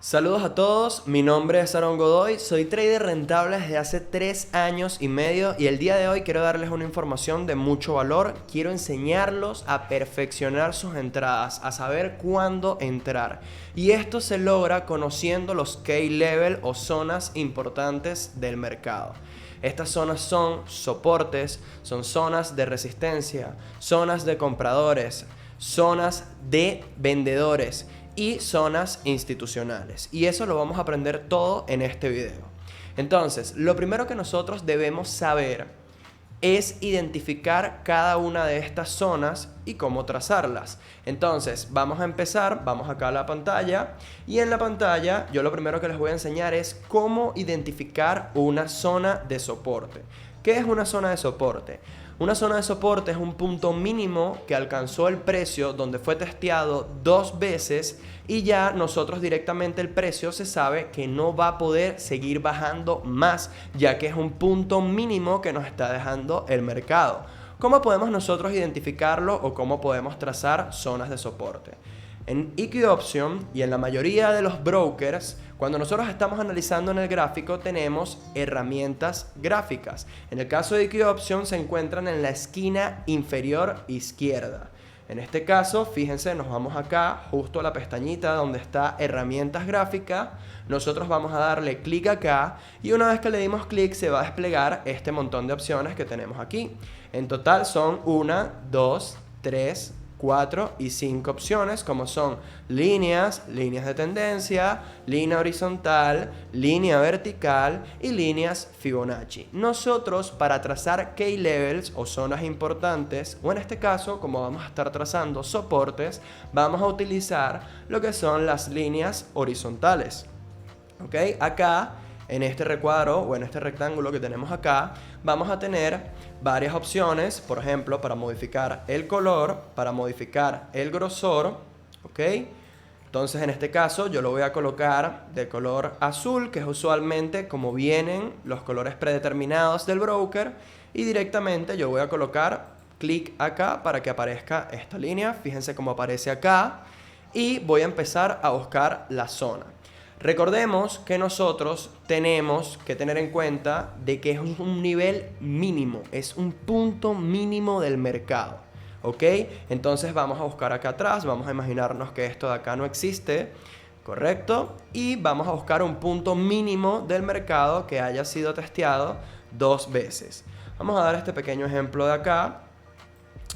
Saludos a todos, mi nombre es Aaron Godoy, soy trader rentable desde hace 3 años y medio y el día de hoy quiero darles una información de mucho valor. Quiero enseñarlos a perfeccionar sus entradas, a saber cuándo entrar. Y esto se logra conociendo los key level o zonas importantes del mercado. Estas zonas son soportes, son zonas de resistencia, zonas de compradores, zonas de vendedores y zonas institucionales. Y eso lo vamos a aprender todo en este video. Entonces, lo primero que nosotros debemos saber es identificar cada una de estas zonas y cómo trazarlas. Entonces, vamos a empezar, vamos acá a la pantalla y en la pantalla yo lo primero que les voy a enseñar es cómo identificar una zona de soporte. ¿Qué es una zona de soporte? Una zona de soporte es un punto mínimo que alcanzó el precio donde fue testeado 2 veces y ya nosotros directamente el precio se sabe que no va a poder seguir bajando más, ya que es un punto mínimo que nos está dejando el mercado. ¿Cómo podemos nosotros identificarlo o cómo podemos trazar zonas de soporte? En EQ-Option y en la mayoría de los brokers, cuando nosotros estamos analizando en el gráfico, tenemos herramientas gráficas. En el caso de EQ-Option se encuentran en la esquina inferior izquierda. En este caso, fíjense, nos vamos acá, justo a la pestañita donde está herramientas gráficas. Nosotros vamos a darle clic acá y una vez que le dimos clic se va a desplegar este montón de opciones que tenemos aquí. En total son 1, 2, 3, 4 y 5 opciones, como son líneas, líneas de tendencia, línea horizontal, línea vertical y líneas Fibonacci. Nosotros, para trazar key levels o zonas importantes, o en este caso, como vamos a estar trazando soportes, vamos a utilizar lo que son las líneas horizontales. ¿Ok? Acá, en este recuadro o en este rectángulo que tenemos acá, vamos a tener varias opciones, por ejemplo, para modificar el color, para modificar el grosor, ¿ok? Entonces, en este caso, yo lo voy a colocar de color azul, que es usualmente como vienen los colores predeterminados del broker, y directamente yo voy a colocar clic acá para que aparezca esta línea, fíjense cómo aparece acá, y voy a empezar a buscar la zona. Recordemos que nosotros tenemos que tener en cuenta de que es un nivel mínimo, es un punto mínimo del mercado, ¿ok? Entonces vamos a buscar acá atrás, vamos a imaginarnos que esto de acá no existe, ¿correcto? Y vamos a buscar un punto mínimo del mercado que haya sido testeado 2 veces. Vamos a dar este pequeño ejemplo de acá.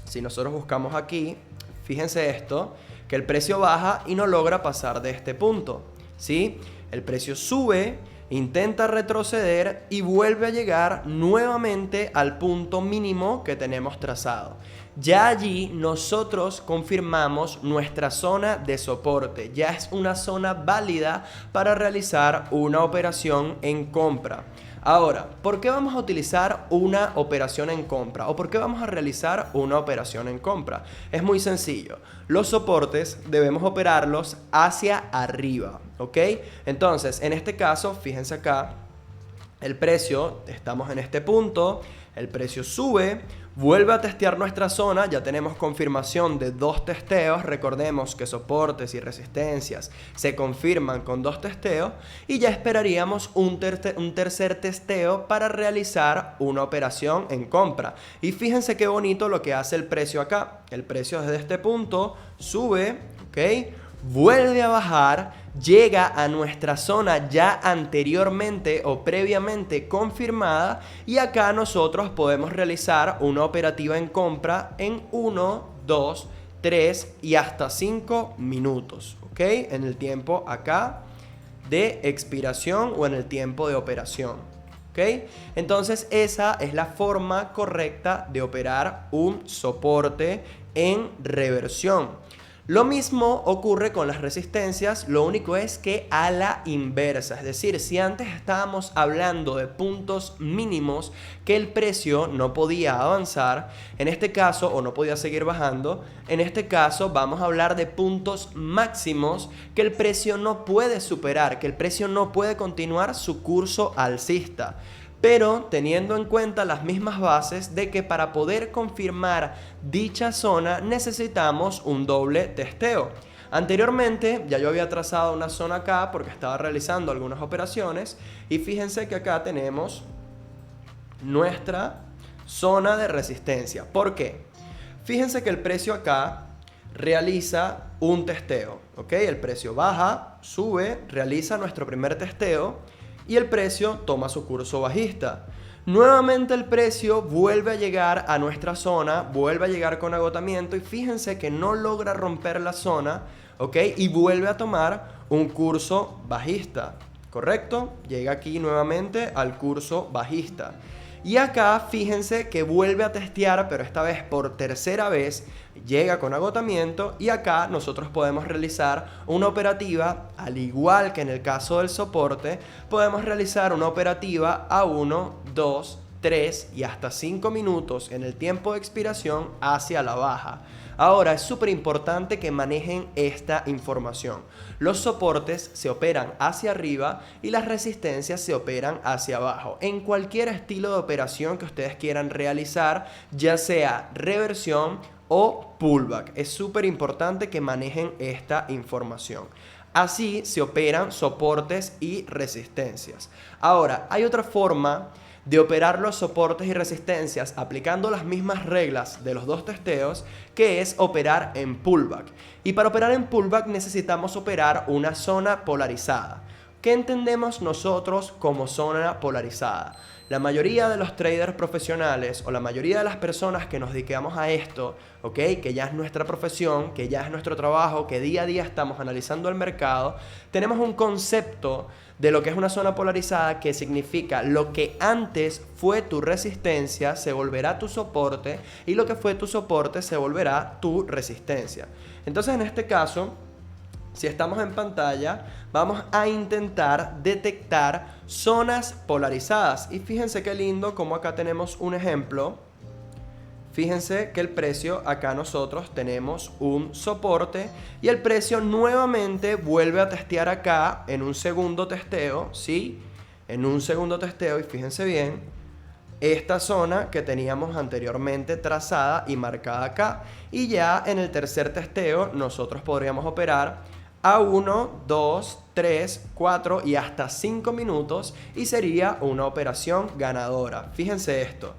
Si nosotros buscamos aquí, fíjense esto, que el precio baja y no logra pasar de este punto. ¿Sí? El precio sube, intenta retroceder y vuelve a llegar nuevamente al punto mínimo que tenemos trazado. Ya allí nosotros confirmamos nuestra zona de soporte. Ya es una zona válida para realizar una operación en compra. Ahora, ¿por qué vamos a utilizar una operación en compra? ¿O por qué vamos a realizar una operación en compra? Es muy sencillo. Los soportes debemos operarlos hacia arriba, ¿ok? Entonces, en este caso, fíjense acá, el precio, estamos en este punto, el precio sube, vuelve a testear nuestra zona, ya tenemos confirmación de 2 testeos, recordemos que soportes y resistencias se confirman con 2 testeos y ya esperaríamos un tercer testeo para realizar una operación en compra. Y fíjense qué bonito lo que hace el precio acá, el precio desde este punto sube, ¿ok? Vuelve a bajar, llega a nuestra zona ya anteriormente o previamente confirmada y acá nosotros podemos realizar una operativa en compra en 1, 2, 3 y hasta 5 minutos, ¿ok? En el tiempo acá de expiración o en el tiempo de operación, ¿ok? Entonces esa es la forma correcta de operar un soporte en reversión. Lo mismo ocurre con las resistencias, lo único es que a la inversa, es decir, si antes estábamos hablando de puntos mínimos que el precio no podía avanzar, en este caso, o no podía seguir bajando, en este caso vamos a hablar de puntos máximos que el precio no puede superar, que el precio no puede continuar su curso alcista. Pero teniendo en cuenta las mismas bases de que para poder confirmar dicha zona necesitamos un doble testeo. Anteriormente ya yo había trazado una zona acá porque estaba realizando algunas operaciones y fíjense que acá tenemos nuestra zona de resistencia. ¿Por qué? Fíjense que el precio acá realiza un testeo, ¿ok? El precio baja, sube, realiza nuestro primer testeo y el precio toma su curso bajista. Nuevamente el precio vuelve a llegar a nuestra zona, vuelve a llegar con agotamiento y fíjense que no logra romper la zona, ¿ok? Y vuelve a tomar un curso bajista, ¿correcto? Llega aquí nuevamente al curso bajista. Y acá fíjense que vuelve a testear, pero esta vez por tercera vez, llega con agotamiento y acá nosotros podemos realizar una operativa, al igual que en el caso del soporte, podemos realizar una operativa a 1, 2, 3 y hasta 5 minutos en el tiempo de expiración hacia la baja. Ahora es súper importante que manejen esta información. Los soportes se operan hacia arriba y las resistencias se operan hacia abajo. En cualquier estilo de operación que ustedes quieran realizar, ya sea reversión o pullback. Es súper importante que manejen esta información. Así se operan soportes y resistencias. Ahora, hay otra forma de operar los soportes y resistencias aplicando las mismas reglas de los dos testeos, que es operar en pullback. Y para operar en pullback necesitamos operar una zona polarizada. ¿Qué entendemos nosotros como zona polarizada? La mayoría de los traders profesionales o la mayoría de las personas que nos dedicamos a esto, ¿ok? Que ya es nuestra profesión, que ya es nuestro trabajo, que día a día estamos analizando el mercado, tenemos un concepto de lo que es una zona polarizada, que significa lo que antes fue tu resistencia se volverá tu soporte y lo que fue tu soporte se volverá tu resistencia. Entonces en este caso, si estamos en pantalla, vamos a intentar detectar zonas polarizadas. Y fíjense qué lindo como acá tenemos un ejemplo. Fíjense que el precio, acá nosotros tenemos un soporte y el precio nuevamente vuelve a testear acá en un segundo testeo, ¿sí? En un segundo testeo y fíjense bien, esta zona que teníamos anteriormente trazada y marcada acá. Y ya en el tercer testeo nosotros podríamos operar a 1, 2, 3, 4 y hasta 5 minutos y sería una operación ganadora. Fíjense esto.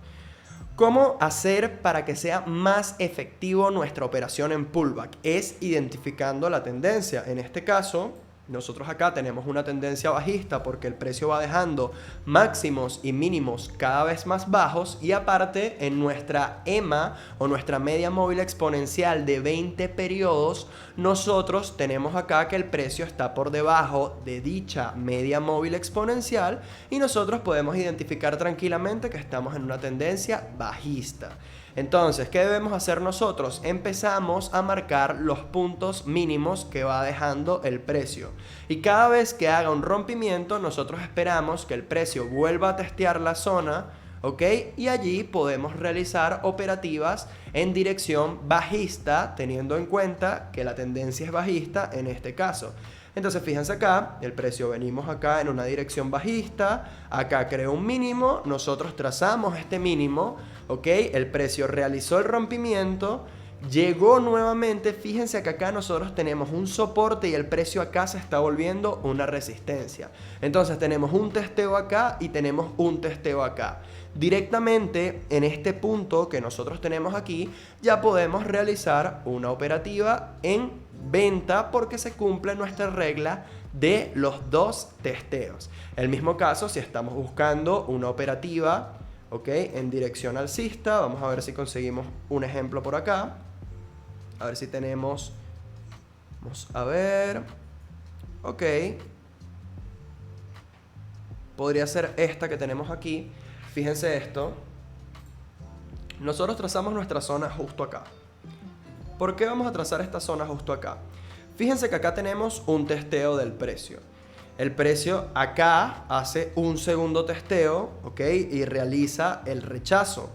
¿Cómo hacer para que sea más efectivo nuestra operación en pullback? Es identificando la tendencia. En este caso, nosotros acá tenemos una tendencia bajista porque el precio va dejando máximos y mínimos cada vez más bajos y aparte en nuestra EMA o nuestra media móvil exponencial de 20 periodos, nosotros tenemos acá que el precio está por debajo de dicha media móvil exponencial y nosotros podemos identificar tranquilamente que estamos en una tendencia bajista. Entonces, ¿qué debemos hacer nosotros? Empezamos a marcar los puntos mínimos que va dejando el precio. Y cada vez que haga un rompimiento, nosotros esperamos que el precio vuelva a testear la zona, ¿ok? Y allí podemos realizar operativas en dirección bajista, teniendo en cuenta que la tendencia es bajista en este caso. Entonces fíjense acá, el precio venimos acá en una dirección bajista, acá creó un mínimo, nosotros trazamos este mínimo, ¿ok? El precio realizó el rompimiento, llegó nuevamente, fíjense que acá nosotros tenemos un soporte y el precio acá se está volviendo una resistencia. Entonces tenemos un testeo acá y tenemos un testeo acá. Directamente en este punto que nosotros tenemos aquí, ya podemos realizar una operativa en venta porque se cumple nuestra regla de los dos testeos. El mismo caso si estamos buscando una operativa, ¿ok? En dirección alcista, vamos a ver si conseguimos un ejemplo por acá. A ver si tenemos, vamos a ver, ok. Podría ser esta que tenemos aquí. Fíjense esto. Nosotros trazamos nuestra zona justo acá. ¿Por qué vamos a trazar esta zona justo acá? Fíjense que acá tenemos un testeo del precio. El precio acá hace un segundo testeo, ¿ok? Y realiza el rechazo.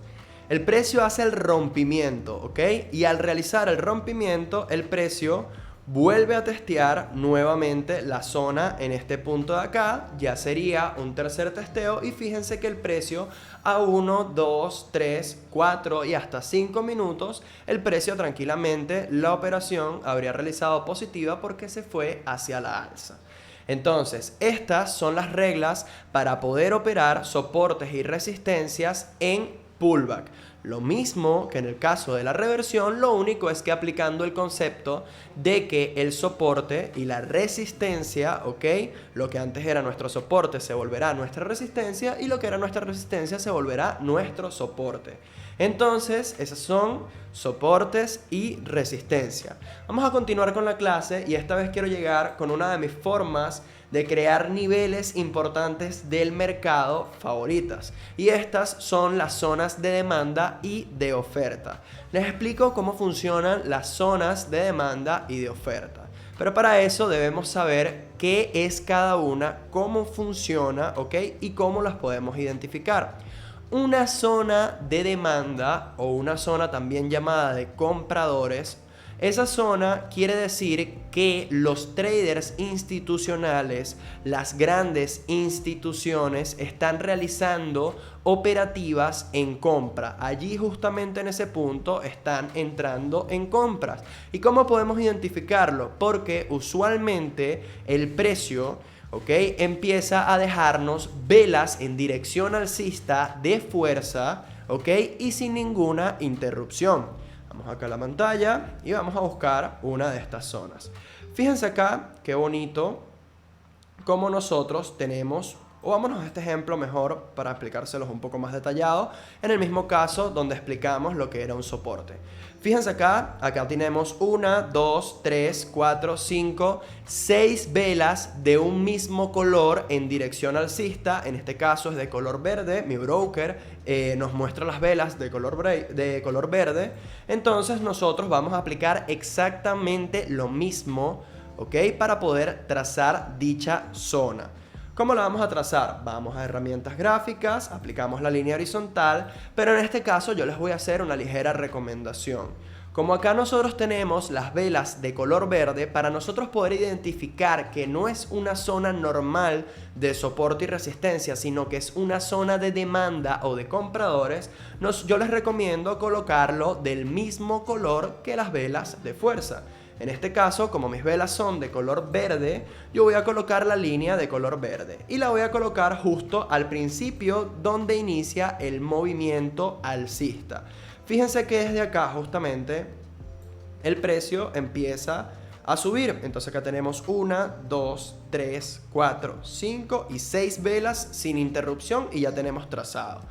El precio hace el rompimiento, ¿ok? Y al realizar el rompimiento, el precio vuelve a testear nuevamente la zona en este punto de acá, ya sería un tercer testeo y fíjense que el precio a 1, 2, 3, 4 y hasta 5 minutos, el precio tranquilamente, la operación habría realizado positiva porque se fue hacia la alza. Entonces, estas son las reglas para poder operar soportes y resistencias en pullback. Lo mismo que en el caso de la reversión, lo único es que aplicando el concepto de que el soporte y la resistencia, ¿ok? Lo que antes era nuestro soporte se volverá nuestra resistencia y lo que era nuestra resistencia se volverá nuestro soporte. Entonces, esos son soportes y resistencia. Vamos a continuar con la clase y esta vez quiero llegar con una de mis formas de crear niveles importantes del mercado favoritas. Y estas son las zonas de demanda y de oferta. Les explico cómo funcionan las zonas de demanda y de oferta. Pero para eso debemos saber qué es cada una, cómo funciona, ¿ok? Y cómo las podemos identificar. Una zona de demanda o una zona también llamada de compradores, esa zona quiere decir que los traders institucionales, las grandes instituciones están realizando operativas en compra. Allí justamente en ese punto están entrando en compras. ¿Y cómo podemos identificarlo? Porque usualmente el precio, ¿ok?, empieza a dejarnos velas en dirección alcista de fuerza, ¿ok?, y sin ninguna interrupción. Vamos acá a la pantalla y vamos a buscar una de estas zonas. Fíjense acá qué bonito como nosotros tenemos, o vámonos a este ejemplo mejor para explicárselos un poco más detallado, en el mismo caso donde explicamos lo que era un soporte. Fíjense acá tenemos 1, 2, 3, 4, 5, 6 velas de un mismo color en dirección alcista. En este caso es de color verde. Mi broker nos muestra las velas de color verde. Entonces nosotros vamos a aplicar exactamente lo mismo, ¿ok?, para poder trazar dicha zona. ¿Cómo la vamos a trazar? Vamos a herramientas gráficas, aplicamos la línea horizontal, pero en este caso yo les voy a hacer una ligera recomendación. Como acá nosotros tenemos las velas de color verde, para nosotros poder identificar que no es una zona normal de soporte y resistencia, sino que es una zona de demanda o de compradores, yo les recomiendo colocarlo del mismo color que las velas de fuerza. En este caso, como mis velas son de color verde, yo voy a colocar la línea de color verde y la voy a colocar justo al principio donde inicia el movimiento alcista. Fíjense que desde acá justamente el precio empieza a subir. Entonces acá tenemos 1, 2, 3, 4, 5 y 6 velas sin interrupción y ya tenemos trazado.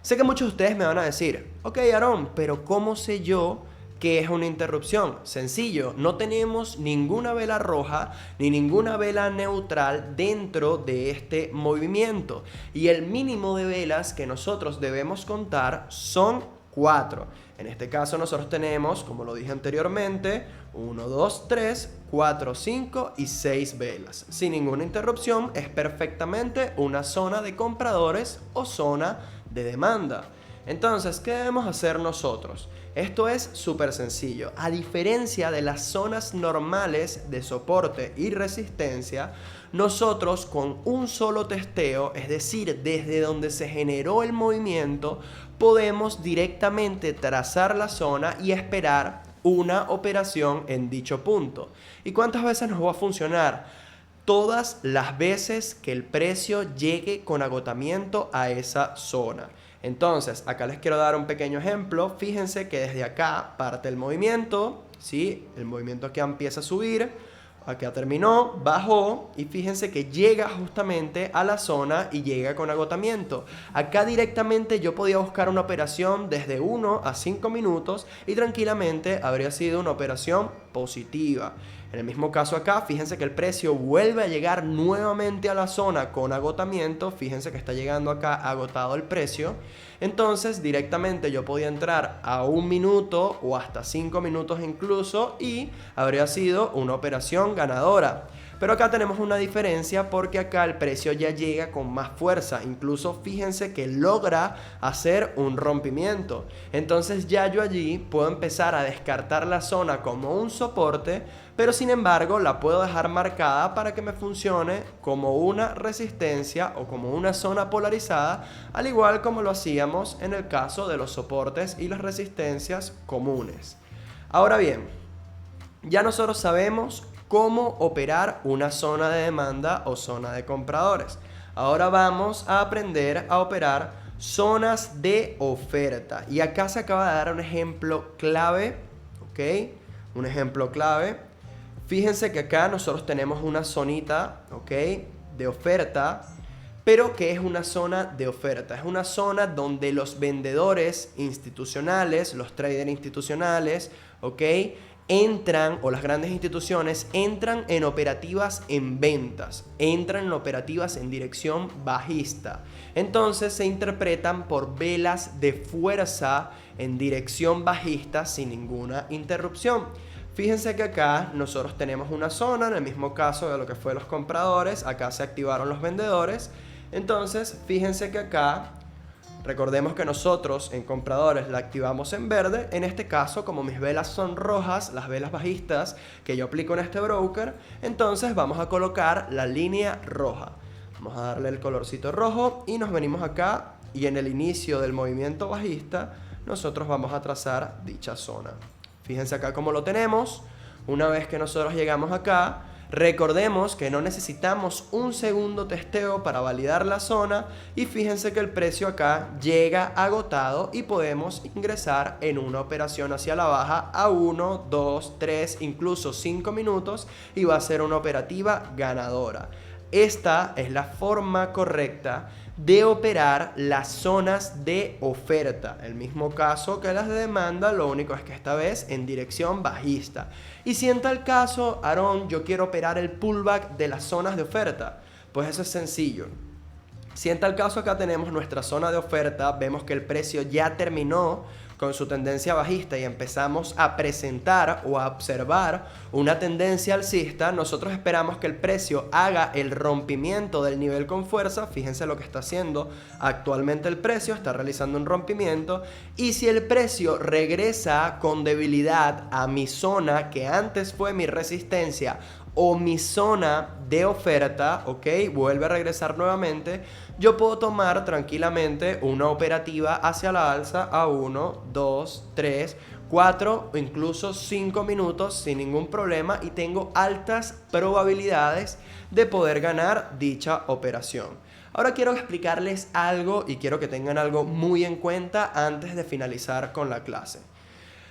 Sé que muchos de ustedes me van a decir, ok, Aarón, pero ¿cómo sé yo ¿qué es una interrupción? Sencillo, no tenemos ninguna vela roja ni ninguna vela neutral dentro de este movimiento. Y el mínimo de velas que nosotros debemos contar son 4. En este caso nosotros tenemos, como lo dije anteriormente, 1, 2, 3, 4, 5 y 6 velas. Sin ninguna interrupción es perfectamente una zona de compradores o zona de demanda. Entonces, ¿qué debemos hacer nosotros? Esto es súper sencillo. A diferencia de las zonas normales de soporte y resistencia, nosotros con un solo testeo, es decir, desde donde se generó el movimiento, podemos directamente trazar la zona y esperar una operación en dicho punto. ¿Y cuántas veces nos va a funcionar? Todas las veces que el precio llegue con agotamiento a esa zona. Entonces, acá les quiero dar un pequeño ejemplo. Fíjense que desde acá parte el movimiento, ¿sí? El movimiento acá empieza a subir, acá terminó, bajó y fíjense que llega justamente a la zona y llega con agotamiento. Acá directamente yo podía buscar una operación desde 1 a 5 minutos y tranquilamente habría sido una operación positiva. En el mismo caso acá, fíjense que el precio vuelve a llegar nuevamente a la zona con agotamiento. Fíjense que está llegando acá agotado el precio. Entonces directamente yo podía entrar a 1 minuto o hasta 5 minutos incluso y habría sido una operación ganadora. Pero acá tenemos una diferencia porque acá el precio ya llega con más fuerza. Incluso fíjense que logra hacer un rompimiento. Entonces ya yo allí puedo empezar a descartar la zona como un soporte, pero sin embargo la puedo dejar marcada para que me funcione como una resistencia o como una zona polarizada, al igual como lo hacíamos en el caso de los soportes y las resistencias comunes. Ahora bien, ya nosotros sabemos cómo operar una zona de demanda o zona de compradores. Ahora vamos a aprender a operar zonas de oferta. Y acá se acaba de dar un ejemplo clave, ¿ok? Un ejemplo clave. Fíjense que acá nosotros tenemos una zonita, ¿ok? De oferta. Pero ¿qué es una zona de oferta? Es una zona donde los vendedores institucionales, los traders institucionales, ¿ok?, entran, o las grandes instituciones entran en operativas en ventas, entran en operativas en dirección bajista. Entonces se interpretan por velas de fuerza en dirección bajista sin ninguna interrupción. Fíjense que acá nosotros tenemos una zona, en el mismo caso de lo que fue los compradores, acá se activaron los vendedores. Entonces fíjense que acá, recordemos que nosotros en compradores la activamos en verde. En este caso, como mis velas son rojas, las velas bajistas que yo aplico en este broker, entonces vamos a colocar la línea roja. Vamos a darle el colorcito rojo y nos venimos acá, y en el inicio del movimiento bajista nosotros vamos a trazar dicha zona. Fíjense acá cómo lo tenemos. Una vez que nosotros llegamos acá, recordemos que no necesitamos un segundo testeo para validar la zona, y fíjense que el precio acá llega agotado y podemos ingresar en una operación hacia la baja a 1, 2, 3, incluso 5 minutos, y va a ser una operativa ganadora. Esta es la forma correcta de operar las zonas de oferta. El mismo caso que las de demanda, lo único es que esta vez en dirección bajista. Y si en tal caso, Aarón, yo quiero operar el pullback de las zonas de oferta, pues eso es sencillo. Si en tal caso acá tenemos nuestra zona de oferta, vemos que el precio ya terminó con su tendencia bajista y empezamos a presentar o a observar una tendencia alcista, nosotros esperamos que el precio haga el rompimiento del nivel con fuerza. Fíjense lo que está haciendo actualmente el precio, está realizando un rompimiento, y si el precio regresa con debilidad a mi zona que antes fue mi resistencia o mi zona de oferta, ok, vuelve a regresar nuevamente, yo puedo tomar tranquilamente una operativa hacia la alza a 1, 2, 3, 4 o incluso 5 minutos sin ningún problema, y tengo altas probabilidades de poder ganar dicha operación. Ahora quiero explicarles algo y quiero que tengan algo muy en cuenta antes de finalizar con la clase.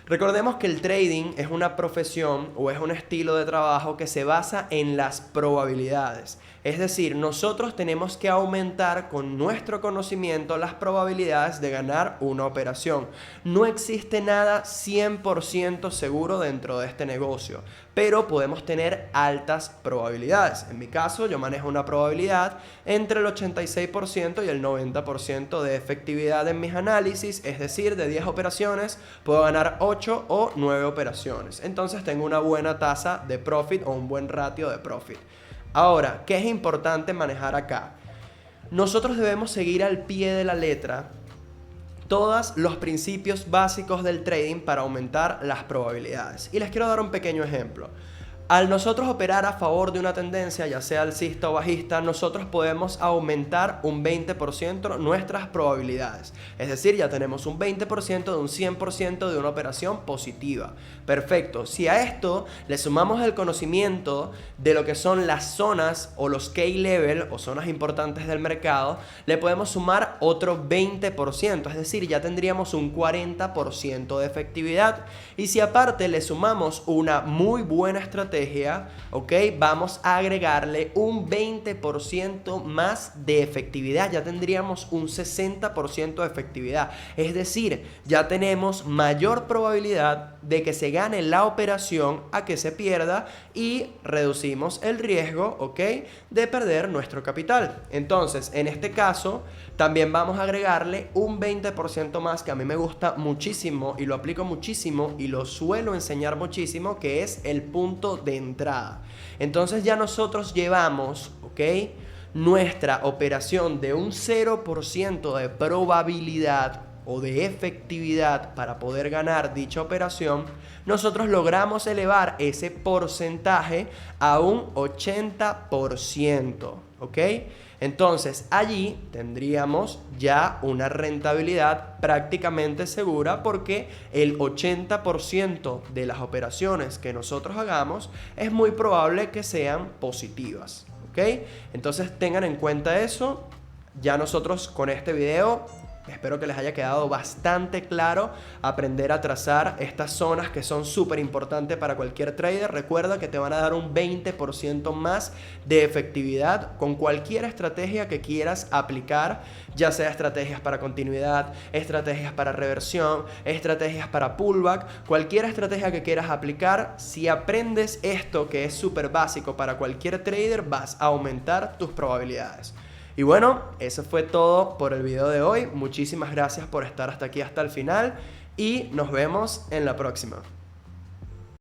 Recordemos que el trading es una profesión o es un estilo de trabajo que se basa en las probabilidades. Es decir, nosotros tenemos que aumentar con nuestro conocimiento las probabilidades de ganar una operación. No existe nada 100% seguro dentro de este negocio, pero podemos tener altas probabilidades. En mi caso, yo manejo una probabilidad entre el 86% y el 90% de efectividad en mis análisis, es decir, de 10 operaciones puedo ganar 8 o 9 operaciones. Entonces tengo una buena tasa de profit o un buen ratio de profit. Ahora, ¿qué es importante manejar acá? Nosotros debemos seguir al pie de la letra todos los principios básicos del trading para aumentar las probabilidades. Y les quiero dar un pequeño ejemplo. Al nosotros operar a favor de una tendencia, ya sea alcista o bajista, nosotros podemos aumentar un 20% nuestras probabilidades. Es decir, ya tenemos un 20% de un 100% de una operación positiva. Perfecto. Si a esto le sumamos el conocimiento de lo que son las zonas o los key level o zonas importantes del mercado, le podemos sumar otro 20%. Es decir, ya tendríamos un 40% de efectividad. Y si aparte le sumamos una muy buena estrategia, ok, vamos a agregarle un 20% más de efectividad. Ya tendríamos un 60% de efectividad. Es decir, ya tenemos mayor probabilidad de que se gane la operación a que se pierda, y reducimos el riesgo, ok, de perder nuestro capital. Entonces, en este caso, también vamos a agregarle un 20% más, que a mí me gusta muchísimo y lo aplico muchísimo y lo suelo enseñar muchísimo, que es el punto de entrada. Entonces ya nosotros llevamos, ok, nuestra operación de un 0% de probabilidad, o de efectividad para poder ganar dicha operación, nosotros logramos elevar ese porcentaje a un 80%, ¿ok? Entonces allí tendríamos ya una rentabilidad prácticamente segura porque el 80% de las operaciones que nosotros hagamos es muy probable que sean positivas, ¿ok? Entonces tengan en cuenta eso. Ya nosotros con este video espero que les haya quedado bastante claro aprender a trazar estas zonas que son súper importantes para cualquier trader. Recuerda que te van a dar un 20% más de efectividad con cualquier estrategia que quieras aplicar, ya sea estrategias para continuidad, estrategias para reversión, estrategias para pullback, cualquier estrategia que quieras aplicar. Si aprendes esto que es súper básico para cualquier trader, vas a aumentar tus probabilidades. Y bueno, eso fue todo por el video de hoy. Muchísimas gracias por estar hasta aquí, hasta el final, y nos vemos en la próxima.